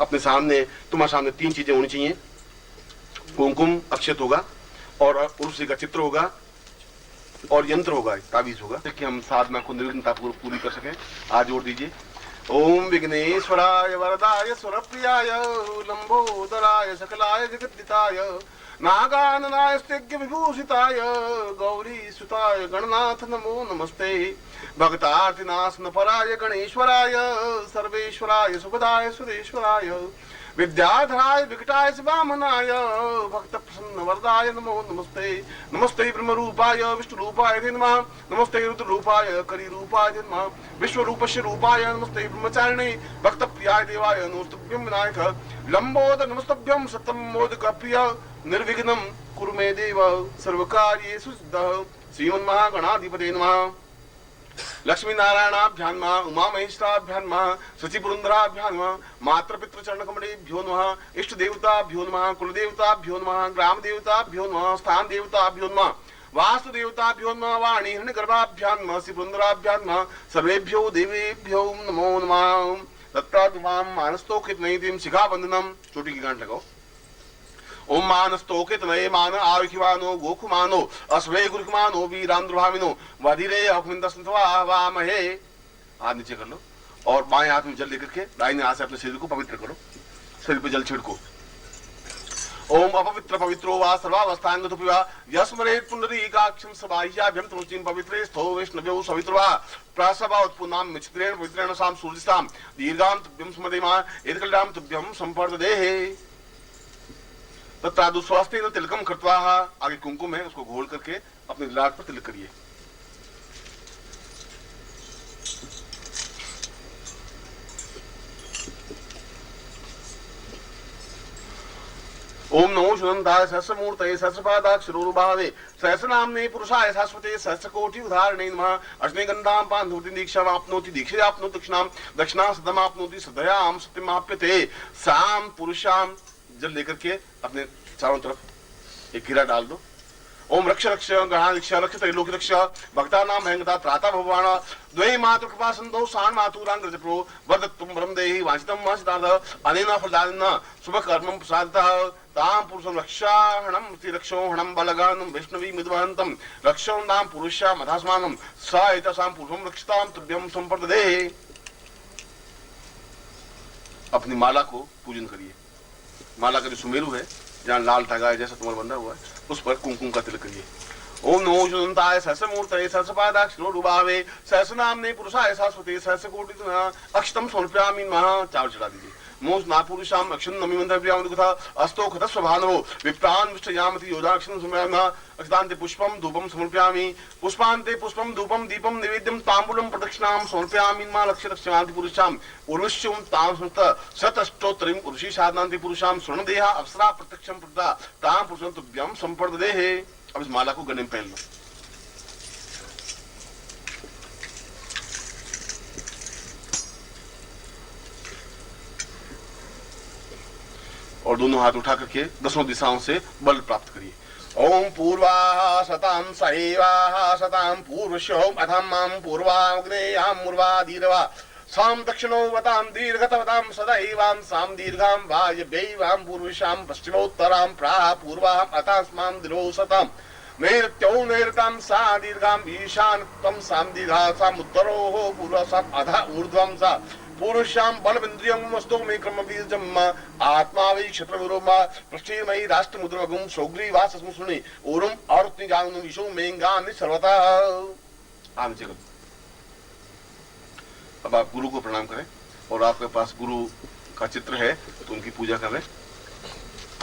अपने सामने, तुम्हारे सामने 3 चीजें होनी चाहिए। कुमकुम अक्षत होगा और उर्वशी का चित्र होगा और यंत्र होगा, ताबीज होगा, कि हम साधना को निर्विघ्नता पूरी कर सकें। आज जोड़ दीजिए। ओम विघ्नेश्वराय वरदाय स्वरप्रियाय लंबोदराय सकलाय जगद्दिताय नागाननाय स्तग्य विभूषिताय गौरी सुताय गणनाथ नमो नमस्ते। भक्तार्थिनाशन पराय गणेश्वराय सर्वेश्वराय सुखदाय सुरेश्वराय विद्याधराय विकटाय वामनाय भक्त प्रसन्न वरदाय नमो नमस्ते। नमस्ते ब्रह्म रूपाय विष्णु रूपाय नमः। नमस्ते रुद्र रूपाय करी रूपाय नमः। विश्व रूपस्य रूपाय नमस्ते ब्रह्मचारिणे भक्त प्रियाय देवाय नमस्तुभ्यं विनायक लंबोदर नमस्तुभ्यं सतम मोदक प्रिय निर्विघ्नं कुरु मे देव सर्वकार्येषु सिद्धः। श्रीमन्महागणाधिपते नमः। लक्ष्मी नारायणाभ्यां नमः। उमा महेश्वराभ्यां नमः। शचिपुरंदराभ्यां नमः। मातृपितृ चरणकमलेभ्यो नमः। इष्ट देवताभ्यो नमः। कुल देवताभ्यो नमः। ग्राम देवताभ्यो नमः। स्थान देवताभ्यो नमः। वास्तु देवताभ्यो नमः। वाणी हिरण्यगर्भाभ्यां नमः। श्रीपुरंदराभ्यां नमः। सर्वेभ्यो देवेभ्यो नमो नमः। तत्तात्मां मानस्तोकितनयितिं शिखाबंधनम, चोटी की गांठ लगाओ। ओम मानस्तोकित नये मान आयुखिमानो गोखुमानो अस्वे गुरुखमानो वीरांद्रभाविनो वधिरे अखमिंदस्वामहे। हाथ नीचे कर लो और बाएं हाथ में जल लेकर के दाहिने हाथ से अपने शरीर को पवित्र करो। शरीर पे जल छिड़को। ओम अपवित्र पवित्रो वा सर्वावस्थांगतो पिवा यस्मरेत् पुंडरीकाक्षं सबाह्याभ्यं तुलसीं पवित्रे स्थो वैष्णव्यो सवित्रवा प्रासवा उत्पुन्नां मिच्छत्रेण पवित्रेण साम सूर्यस्तां दीर्घां तुभ्यं स्मरेमा एतकल्लां तुभ्यं संपर्ददेहे। तत्रादु स्वास्थ्य तिलकम कृत्वा, आगे कुमकुम है उसको घोल करके अपने ललाट पर तिलक करिए। ओम नमो शुनंताय सहस्रमूर्तये सहस्रपादाक्षरोरुभावे सहस्रनाम्ने पुरुषाय शाश्वते सहस्रकोटि उदाहरणे नमः। अश्वगंधां पान्धोति दीक्षामाप्नोति दीक्षयाप्नोति दक्षिणां सदमाप्नोति सदयां सत्यमाप्यते। साम पुरुषां जल लेकर के अपने चारों तरफ एक हीरा डाल दो। ओम रक्ष रक्ष गणा रक्ष रक्ष त्रैलोक्य रक्ष भक्ता नाम भयंकता त्राता भगवान द्वै मातु कृपा संतो सान मातुरांग प्रभो वरदत्तुम ब्रह्म देहि वांछितम वांछिताद अनेन फलदानेन शुभ कर्मं प्रसादतः तां पुरुषं रक्षाहणं रक्षोहणं बलगानं वैष्णवी मिदवहन्तं रक्षों नाम पुरुषा मधास्मानं स एतसां पुरुषं रक्षतां तुभ्यं संपर्ददेहि। अपनी माला को पूजन करिए। माला का जो सुमेरु है, जहाँ लाल धागा है जैसा तुम्हारा बंधा हुआ है, उस पर कुमकुम का तिलक करिए। ओम नमो शुनंताय सहस्रमूर्तये सहस्रपादाक्षरोरुभावे सहस्रनाम्ने पुरुषाय शाश्वते सहस्रकोटि अक्षतम समर्पयामि नमः। चावल चढ़ा दीजिए। मोस नापुरुषाम अक्षन नमी मंत्र प्रियामनुकथा अस्तो खत स्वभानो विप्रान विष्टयामति योदाक्षन समयामः। अक्षतान्ते पुष्पम धूपम समर्पयामि। पुष्पान्ते पुष्पम धूपम दीपम नैवेद्यम तांबूलम प्रदक्षिणां समर्पयामि नमः। लक्ष्य रक्षान्ति पुरुषां उर्वश्यं तां संत शतष्टोत्तरीं पुरुषी साधनान्ति पुरुषां स्वर्णदेहा अप्सरा प्रत्यक्षं प्रदा तां पुरुषं तुभ्यं संपर्ददेहे। अब इस माला को गले में पहन लो। और दोनों हाथ उठा करके 10 दिशाओं से बल प्राप्त करिए। ओम पूर्वाः शतां सहैवाः शतां पूर्वश्यो अथमां पूर्वाग्नेयां मूर्वाधीरवा साम दक्षिणो वतां दीर्घतवतां सदैवां साम दीर्घां वायव्यैवां पूर्वशां पश्चिमोत्तरां प्राह पूर्वां अथास्मां दिरोशतां नैऋत्यो नैऋतां सा दीर्घां ईशानत्वं सां दीर्घा साम उत्तरोः पूर्वसाम् अधः ऊर्ध्वं सा पुरुषां बलविन्द्रियं वस्तु मे क्रमबीजम् आत्मा वै क्षत्रविरोमा पृष्ठेमयि राष्ट्रमुद्रवगुं सौग्रीवासस्मुनि ओरम आरुत्निगानु विशो मेंगानि सर्वथा। आम जगत। अब आप गुरु को प्रणाम करें और आपके पास गुरु का चित्र है तो उनकी पूजा करें।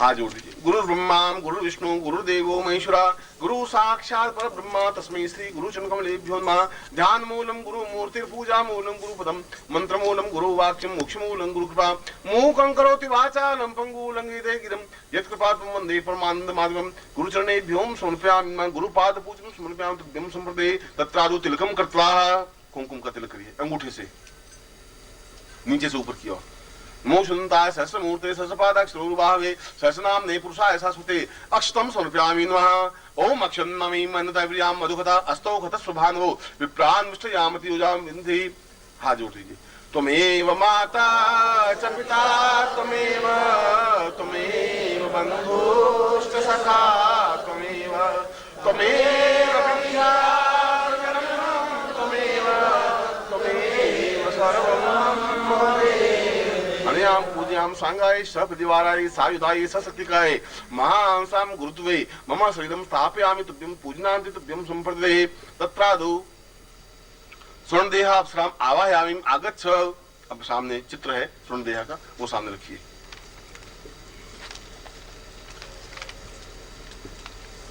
हाथ जोड़ दीजिए। गुरु ब्रह्मा गुरु विष्णु गुरुदेवो महेश्वरा गुरु साक्षात् परब्रह्म तस्मै श्री गुरु चरणकमलेभ्यो नमः। ध्यान मूलम गुरु मूर्ति पूजा मूलम गुरु पदम मंत्र मूलम गुरु वाक्यम मोक्ष मूलम गुरु कृपा मूकं करोति वाचालं पंगु लंघिते गिरं यत्कृपात्मं वन्दे परमानंद माधवं। गुरु चरणेभ्यो समर्पयामि। गुरु पाद पूजनं समर्पयामि तुभ्यं संप्रदे। तत्रादु तिलकम कृत्वा, कुमकुम का तिलक करिए अंगूठे से नीचे से ऊपर की ओर। नमो शुनंताय सहस्रमूर्तये सहस्रपादाक्षरोरुभावे सहस्रनाम्ने पुरुषाय शाश्वते अक्षतं समर्पयामि नमः। ओम अक्षं नमी मनताप्रियां मधुकथा अस्तो खत स्वभानो विप्रान् विष्टयामति योजां विन्धि। हाथ जोड़ दीजिए। त्वमेव माता च पिता त्वमेव बन्धुश्च सखा त्वमेव विद्या त्वमेव सर्वं अनयां पूज्यां सांगाय सप्रतिवाराय सायुधाय सशक्तिकाय महांसां गुरुत्वे मम शरीरं स्थापयामि तुभ्यं पूजनान्ति तुभ्यं संप्रदे तत्रादौ स्वर्णदेहा अप्सराम आवाहयामि आगच्छ। अब सामने चित्र है स्वर्णदेहा का, वो सामने रखिए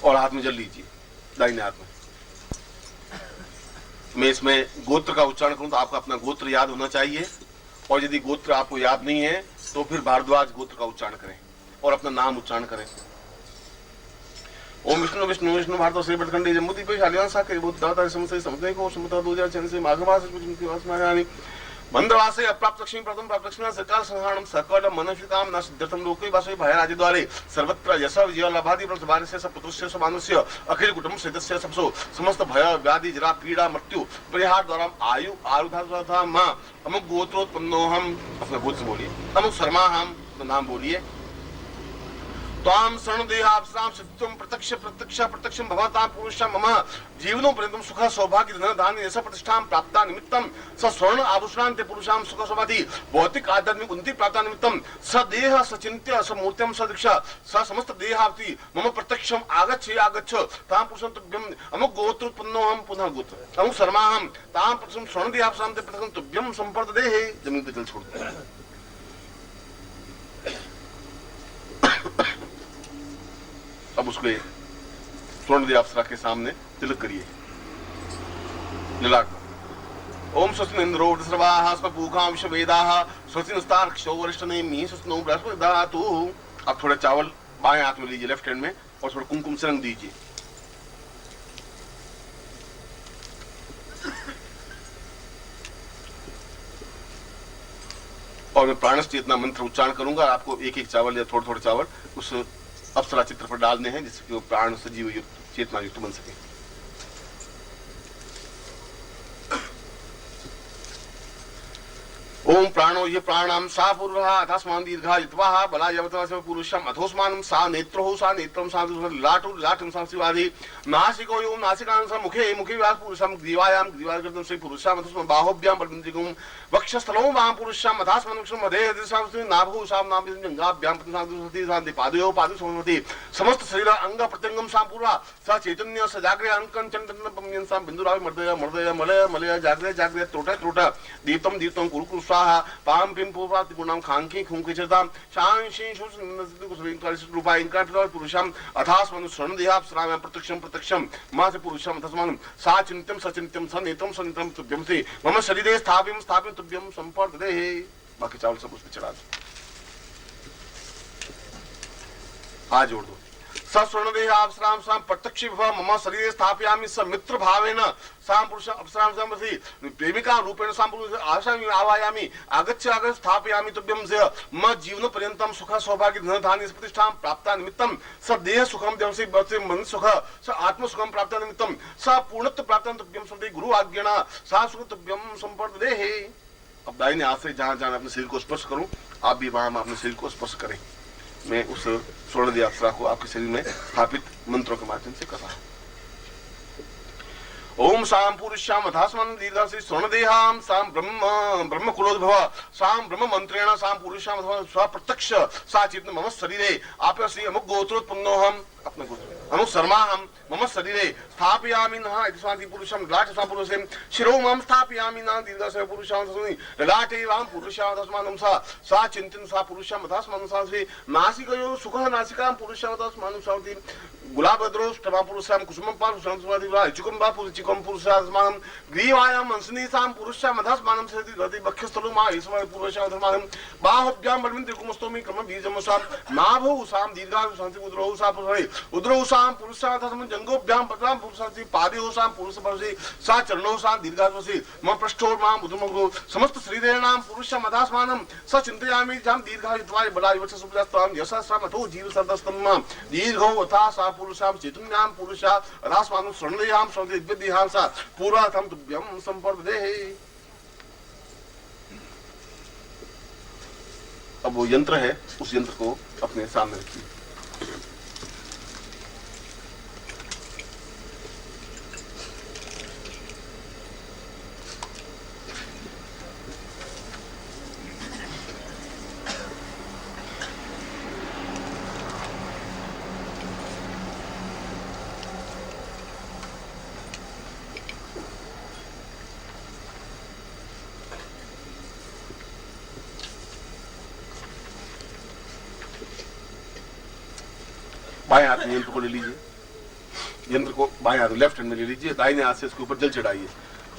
और हाथ में जल लीजिए दाहिने हाथ में। मैं इसमें गोत्र का उच्चारण करूं तो आपका अपना गोत्र याद होना चाहिए, और यदि गोत्र आपको याद नहीं है तो फिर भारद्वाज गोत्र का उच्चारण करें और अपना नाम उच्चारण करें। ओम विष्णु विष्णु विष्णु भारत श्री भटखंडी जम्मूदी पे शालियां साके बुद्धाता समसे समते को समता 2006 से माघमास की वासनायानि मंदवासे अप्राप्त लक्ष्मी प्रथम प्राप्त लक्ष्मी सरकार संहारणम सकल मनस्य काम न सिद्धर्थम लोके वासवे भयराज द्वारे सर्वत्र यश विजय लाभादि प्रसवारस्य सपुत्रस्य समानुस्य अखिल कुटुंब सदस्य सबसो समस्त भय व्याधि जरा पीड़ा मृत्यु परिहार द्वारा आयु आरुधा मां अमुक गोत्रोत्पन्नो हम, अपना गोत्र बोलिए, अमुक शर्मा हम, नाम बोलिए। त्वां शरणदेहाप्सरां सत्यं प्रत्यक्षं भवतां पुरुषं मम जीवनो पर्यन्तं सुख सौभाग्य धन धान्य यश प्रतिष्ठां प्राप्ता निमित्तं स स्वर्ण आभूषणान्ते पुरुषां सुख सौभाग्य भौतिक आध्यात्मिक उन्नति प्राप्ता निमित्तं स देह स चिन्त्य स मूर्त्यं स दीक्षा स समस्त देहाप्ति मम प्रत्यक्षं आगच्छ तां पुरुषं तुभ्यं अमुक गोत्रोत्पन्नोऽहं पुनः गोत्र अमुक शर्माहं तां पुरुषं शरणदेहाप्सरां ते प्रत्यक्षं तुभ्यं संप्रददेहे। जमीन पे जल छोड़ दो। अब उसके स्वर्णदेव अप्सरा के सामने तिलक करिए ललाट। ओम स्वस्ति इंद्रो सर्वाः स्वपूखां विश्ववेदाः स्वस्ति नस्तार्क्ष्यो वरिष्ठनेमिः स्वस्ति नो बृहस्पतिर्दधातु ददातु। अब थोड़ा चावल बाएं हाथ में लीजिए, लेफ्ट हैंड में, और थोड़ा कुमकुम से रंग दीजिए। और मैं प्राणस्थ चेतना मंत्र उच्चारण करूंगा, आपको एक एक चावल या थोड़ा थोड़ा चावल उस अप्सरा चित्र पर डालने हैं जिससे कि वो प्राण सजीव युक्त चेतना युक्त बन सके। ओम प्राणो ये प्राणाम सा पूर्वः अथस्मान दीर्घा यत्वाः बलायवतः पुरुषम अथोस्मानं सा नेत्रो सा नेत्रम सा लाटो लाटम सा शिवादि नासिको यो नासिकां सा मुखे मुखे व्यास पुरुषम ग्रीवायां ग्रीवाकृतं श्री पुरुषाम अथस्मान् बाहुभ्यां बलबिंदिकुं वक्षस्थलो वां पुरुषाम अथस्मान् वक्षं मधे दिशां नाभौ सां नाभि जंघाभ्यां प्रतिसादुसति शांति पादयो पादसमति समस्त शरीर अंग प्रत्यंगम सा पूर्वा स चैतन्य स जाग्रे अंकन चंदन पम्यन सा बिंदुरावि मर्दय मर्दय मलय मलय जाग्रे जाग्रे त्रोट त्रोट दीप्तम दीप्तम कुरु पाम पिम पूर्वाति गुणाम खांकी खुंकी चरताम शांशी रूपा इनका पुरुषम अथास्मनु शरणदेहाप्सरां प्रत्यक्षं मां से पुरुषम अथस्मनु सा चिंत्यम सचिंत्यम सनेत्रम सनेत्रम तुभ्यं से मम शरीरे स्थापिं तुभ्यं संपर्ददेहे। बाकी चावल सब उसमें चढ़ा दो, हाथ जोड़ दो। स्वर्णदेहाप्सरां सां प्रत्यक्ष मम शरीरे स्थापयामि स मित्र भावेन सां पुरुष अप्सरां समसि प्रेमिका रूपेण सां पुरुष आशामि आवायामि आगच्छ स्थापयामि तुभ्यं स मम जीवन पर्यन्तं सुख सौभाग्य धन धान्य प्रतिष्ठां प्राप्ता निमित्तं स देह सुखं देवसि बसे मन सुख स आत्म सुखं प्राप्ता निमित्तं स पूर्णत्व प्राप्तं तुभ्यं सदे गुरु आज्ञा सा सुख तुभ्यं संपर्ददेहे। अब दाहिने हाथ से जहां जहां अपने शरीर को स्पर्श करूं, आप भी वहां अपने शरीर को स्पर्श करें। मैं उस स्वर्णदेव अप्सरा को आपके शरीर में स्थापित मंत्रों के माध्यम से कर रहा हूं। ओम सां पुरुषाम अथास्मन् दीर्घासि स्वर्णदेहां सां ब्रह्म कुलोद्भव सां ब्रह्म मंत्रेण सां पुरुषाम अथवा स्वप्रत्यक्ष सा चेतना मम शरीरे आप श्री अमुक गोत्रोत्पन्नोऽहम्, अपना गोत्र अमुक शर्माहं मम शरीरे स्थापयामि नः इति स्वान्ति पुरुषं ललाटे सा पुरुषें शिरो मां स्थापयामि न दीर्घासि पुरुषां ललाटे वां पुरुषां तस्मानं सा चिन्तन सा पुरुषां तस्मानं सा नासिकयो सुखः नासिकां पुरुषां तस्मानं सावति गुलाबद्रोष्टमा पुरुषां कुसुमं पुरुषां सुवादिवा चिकुम्बा पुरुचिकं पुरुषां तस्मानं ग्रीवायां मंसनीसां पुरुषां तस्मानं सति गति बक्षस्थलो मा ईश्वर पुरुषां तस्मानं बाहुभ्यां बलमिन्द्रिकुमस्तोमि क्रम बीजमसां नाभौ सां दीर्घां शान्ति उद्रौ सा पुरुषे उद्रौ सां पुरुषां तस्मानं जंगोभ्यां पत्रां पुरुषां पादयो सां पुरुष परसे सा चरणौ सां दीर्घास्वसि मम पृष्ठो मां बुधमगो समस्त शरीरेणां पुरुषं तस्मानं स चिन्तयामि जां दीर्घायुत्वाय बलाय वच सुप्रस्तां यशस्रां अथो जीव सर्दस्तं मां दीर्घौ अथा सा पुरुषां चैतन्यां पुरुषा अथास्मानं शरणदेहां शरणदेहां सा पूर्वाथं तुभ्यं संपर्ददेहे। अब वो यंत्र है, उस यंत्र को अपने सामने रखिए। बाएं हाथ में यंत्र को ले लीजिए, यंत्र को बाएं हाथ लेफ्ट हैंड में ले लीजिए, दाहिने हाथ से इसके ऊपर जल चढ़ाइए।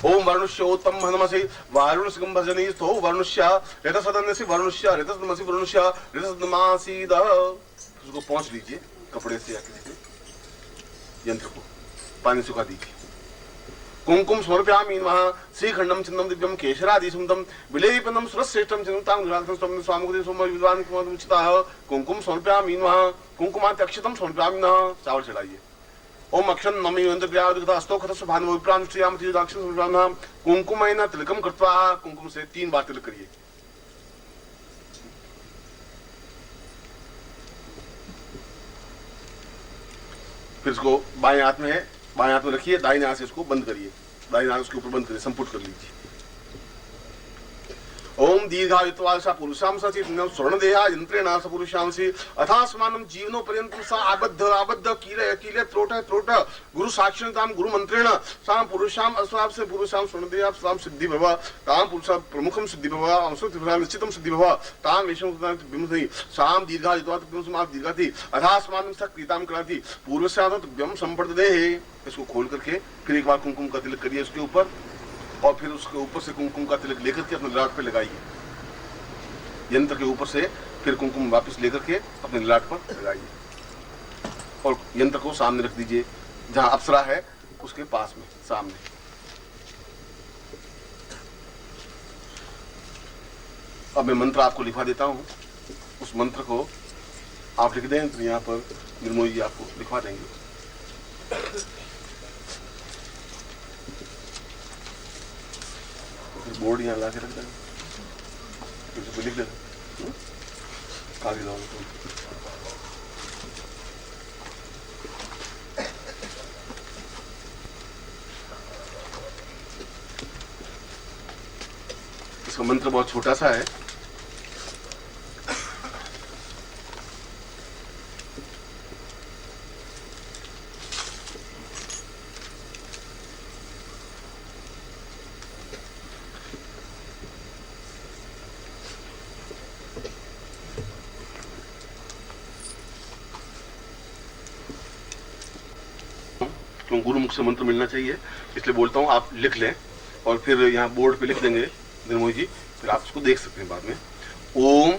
ओम वरुणस्योत्तम हनमसि वारुणस्कं भजनीस्थो वरुणस्य रथसदनसि वरुणस्य रथसदनसि वरुणस्य रथसदनमासीद। उसको पहुंच लीजिए कपड़े से या किसी से, यंत्र को पानी सुखा दीजिए। कुंकुम समर्पयामि नमः श्रीखंडम चंदम दिव्यम केशरादि सुंदम विलेपनम सुरश्रेष्ठम चंदम ग्राहकम स्वामुदे सोमवार विद्वान कुमार कुंकुम समर्पयामि नमः कुंकुमात् अक्षतम समर्पयामि नमः। चावल चढ़ाइए। ओम अक्षन नमि यंत्र क्रियास्तौ खतस्व भानु विप्रांश्रियाम तीर्थाक्षं समर्पयामि। कुंकुमेन तिलकम कृत्वा, कुंकुम से 3 बार तिलक करिए। फिर इसको बाएं हाथ में है, बाएं हाथ में रखिए, दाहिने हाथ से इसको बंद करिए, दाहिने हाथ उसके ऊपर बंद करिए, संपुट कर लीजिए। ओम दीर्घायुत्वासा पुरुषां सचिन्नं स्वर्णदेहा यंत्रेण सपुरुषांसि अथास्मानं जीवनो पर्यन्तं सा आबद्ध कीले त्रोट गुरु साक्षातां गुरु मंत्रेण सां पुरुषां अस्वाप से पुरुषां स्वर्णदेहा सां सिद्धि भव तां पुरुषां प्रमुखं सिद्धि भव अंशुति भव निश्चितं सिद्धि भव तां वेशं बिंसि सां दीर्घायुत्वात् बिंसमा दीर्घति अथास्मानं स कृतां कराति पूर्वस्यात् व्यम संपर्ददेहे। इसको खोल करके फिर एक बार कुंकुम का तिलक करिए उसके ऊपर, और फिर उसके ऊपर से कुंकुम का तिलक लेकर के अपने ललाट पे लगाइए। यंत्र के ऊपर से फिर कुंकुम वापस लेकर के अपने ललाट पर लगाइए और यंत्र को सामने रख दीजिए, जहां अप्सरा है उसके पास में सामने। अब मैं मंत्र आपको लिखवा देता हूं, उस मंत्र को आप लिख दें तो यहाँ पर निर्मोही जी आपको लिखवा देंगे। बोर्ड यहाँ ला के रख देना, फिर लिख देना, कागज लाओ। इसका मंत्र बहुत छोटा सा है। तो गुरु मुख से मंत्र मिलना चाहिए, इसलिए बोलता हूँ आप लिख लें और फिर यहाँ बोर्ड पे लिख देंगे निर्मोही जी, फिर आप उसको देख सकते हैं बाद में। ओम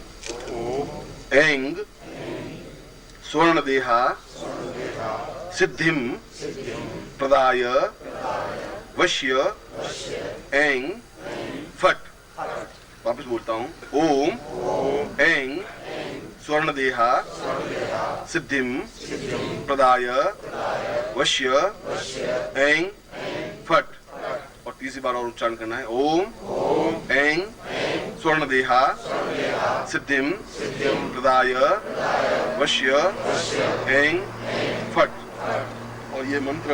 ऐंग स्वर्णदेहा सिद्धिम प्रदाय वश्य ऐंग फट। वापस बोलता हूँ, ओम ऐंग स्वर्णदेहा सिद्धिम प्रदाय वश्य ऐंग फट। और तीसरी बार और उच्चारण करना है, ओम ऐंग स्वर्णदेहा सिद्धिम प्रदाय वश्य ऐंग फट। और ये मंत्र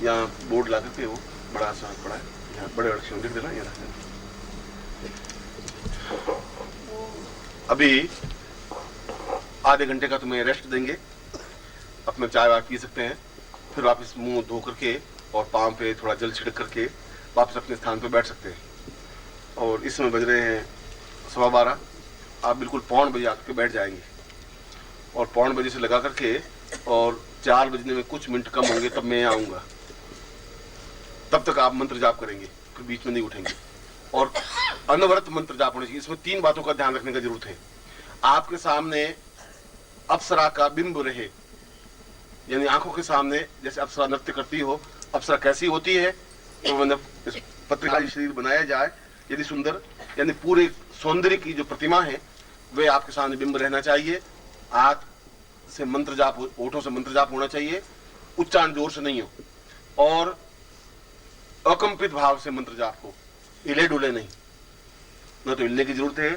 यहाँ बोर्ड ला करके वो बड़ा सा पड़ा है, यहाँ बड़े अक्षरों लिख देना, यहाँ रख देना। अभी आधे घंटे का तुम्हें रेस्ट देंगे, अपना चाय वाय पी सकते हैं, फिर वापस मुंह धो करके और पाँव पे थोड़ा जल छिड़क करके वापस अपने स्थान पे बैठ सकते हैं। और इस समय बज रहे हैं 12:15, आप बिल्कुल 1:15 बजे आकर के बैठ जाएंगे और 1:15 बजे से लगा करके और 4 बजने में कुछ मिनट कम होंगे तब मैं आऊँगा। तब तक आप मंत्र जाप करेंगे, फिर बीच में नहीं उठेंगे और अनवरत मंत्र जाप होना चाहिए। इसमें 3 बातों का ध्यान रखने की जरूरत है। आपके सामने अप्सरा का बिंब रहे, यानी आंखों के सामने जैसे अप्सरा नृत्य करती हो, अप्सरा कैसी होती है तो मतलब इस पत्रिका शरीर बनाया जाए यदि सुंदर, यानी पूरे सौंदर्य की जो प्रतिमा है वे आपके सामने बिंब रहना चाहिए। आंख से मंत्र जाप, ओठों से मंत्र जाप होना चाहिए, उच्चारण जोर से नहीं हो। और अकंपित भाव से मंत्र जाप हो, हिले डुले नहीं। न तो हिलने की जरूरत है,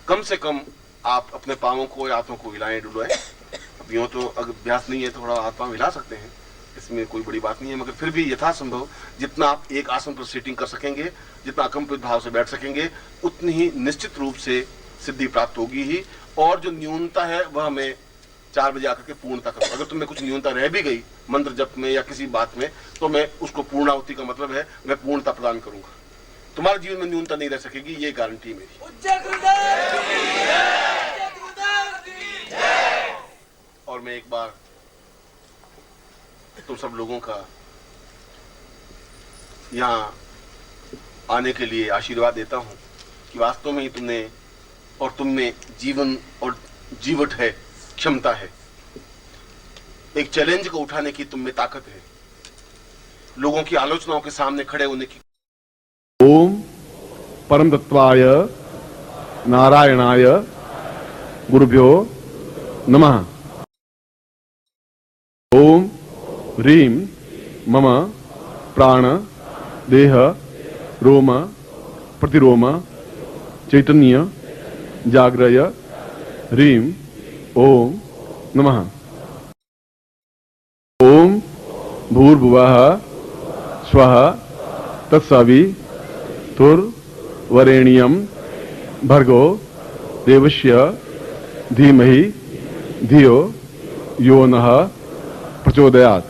कम से कम आप अपने पांवों को या हाथों को हिलाएं डुलाएं। अब यूं तो अगर अभ्यास नहीं है तो थोड़ा हाथ पांव हिला सकते हैं, इसमें कोई बड़ी बात नहीं है, मगर फिर भी यथासंभव जितना आप एक आसन पर सीटिंग कर सकेंगे, जितना अकंपित भाव से बैठ सकेंगे, उतनी ही निश्चित रूप से सिद्धि प्राप्त होगी ही। और जो न्यूनता है वह मैं 4 बजे आकर के पूर्णता करूँ। अगर तुम्हें कुछ न्यूनता रह भी गई मंत्र जप में या किसी बात में, तो मैं उसको पूर्णाहुति का मतलब है मैं पूर्णता प्रदान करूंगा। तुम्हारे जीवन में न्यूनता नहीं रह सकेगी, ये गारंटी मेरी। और मैं एक बार तुम सब लोगों का यहाँ आने के लिए आशीर्वाद देता हूँ कि वास्तव में ही तुमने और तुम में जीवन और जीवट है, क्षमता है, एक चैलेंज को उठाने की तुम में ताकत है, लोगों की आलोचनाओं के सामने खड़े होने की। ओम परम तत्वाय नारायणाय गुरुभ्यो नमः। ओम ह्रीं मम प्राण देह रोम प्रतिरोम चैतन्य जाग्रय ह्रीं ओम नमः। ओम भूर्भुवः स्वः तत्सवितुर्वरेण्यं भर्गो देवस्य धीमहि धियो यो नः प्रचोदयात्।